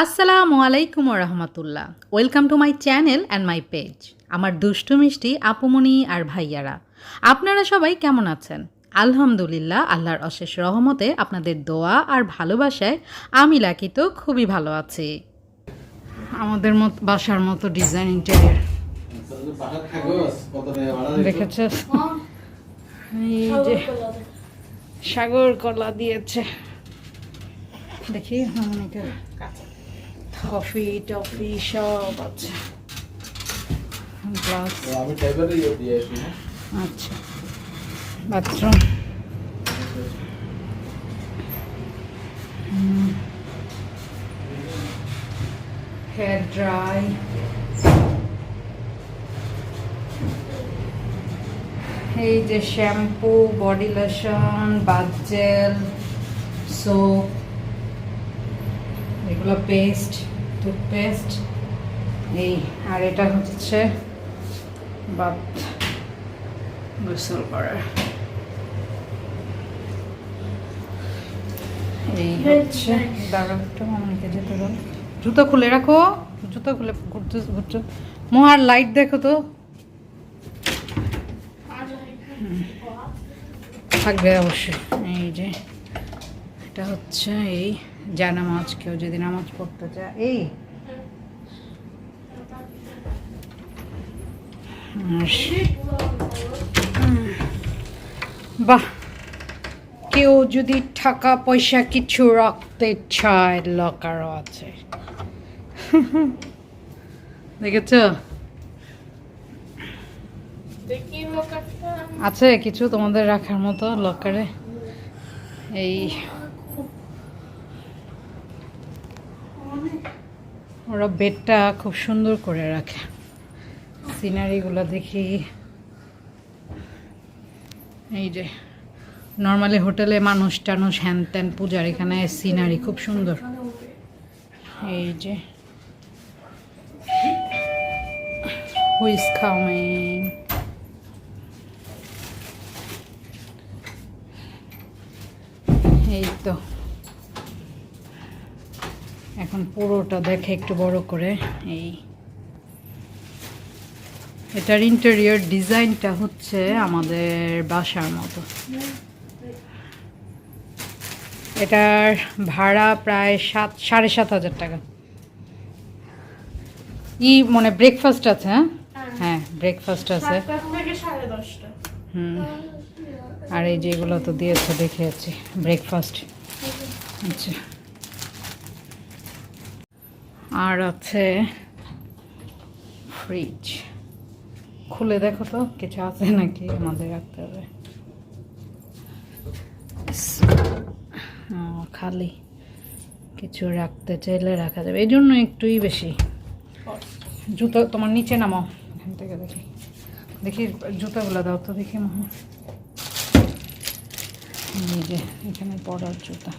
আসসালামু আলাইকুম রহমতুল্লাহ। Welcome to my channel and my page. আমার দুষ্টু মিষ্টি আপুমনি আর ভাইয়ারা, আপনারা সবাই কেমন আছেন? আলহামদুলিল্লাহ, আল্লাহর অশেষ রহমতে আপনাদের দোয়া আর ভালোবাসায় আমি লাকি তো খুবই ভালো আছি। আমাদের বাসার মতো ডিজাইন ইন্টেরিয়র দেখেছে। এই যে সাগর কলা দিয়েছে, দেখি কফি টফি সব আছে। গ্লাস, আচ্ছা, বাথরুম, হেয়ার ড্রাই, এই যে shampoo, body lotion, bath gel, soap, এগুলো পেস্ট, টুথপেস্ট, এই আর এটা হচ্ছে বাথ গোসল করার। এই হচ্ছে দাঁড়াটা আমাকে যেতে বল, জুতো খুলে রাখো, জুতো খুলে ঘুরছো। মহার লাইট দেখো তো, থাকবে অবশ্যই। এই যে এটা হচ্ছে এই জায়নামাজ, কেউ যদি নামাজ পড়তে চায়। এই বাহ, কেউ যদি টাকা পয়সা কিছু রাখতে চায়, লকারও আছে। দেখেছ, আছে কিছু তোমাদের রাখার মতো লকারে। এই ওরা বেডটা খুব সুন্দর করে রাখে। সিনারিগুলো দেখি, এই যে নর্মালি হোটেলে মানুষ টানুষ হ্যান ত্যান পূজার, এখানে সিনারি খুব সুন্দর। এই যে হু ইজ কামিং, এই তো এখন পুরোটা দেখে একটু বড় করে। এই এটার ইন্টেরিয়র ডিজাইনটা হচ্ছে আমাদের বাসার মতো। এটার ভাড়া প্রায় 7,500 টাকা। মানে ব্রেকফাস্ট আছে? হ্যাঁ, ব্রেকফাস্ট আছে। আর এই যেগুলো তো দিয়েছে দেখেছি, ব্রেকফাস্ট। আচ্ছা, আর আছে ফ্রিজ। খুলে দেখো তো কিছু আছে নাকি, আমাদের রাখতে হবে। খালি কিছু রাখতে চাইলে রাখা যাবে, এই জন্য একটুই বেশি। জুতো তোমার নিচে নামাও, এখান থেকে দেখি দেখি জুতোগুলো দাও তো দেখি। মহা এই যে এখানে পরার জুতা,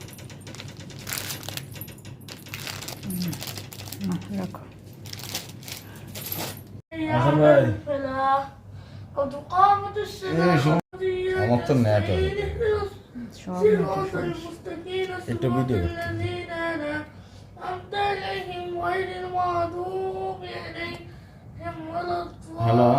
রাখো। আমার তো নেট একটু ভিডিও হ্যালো।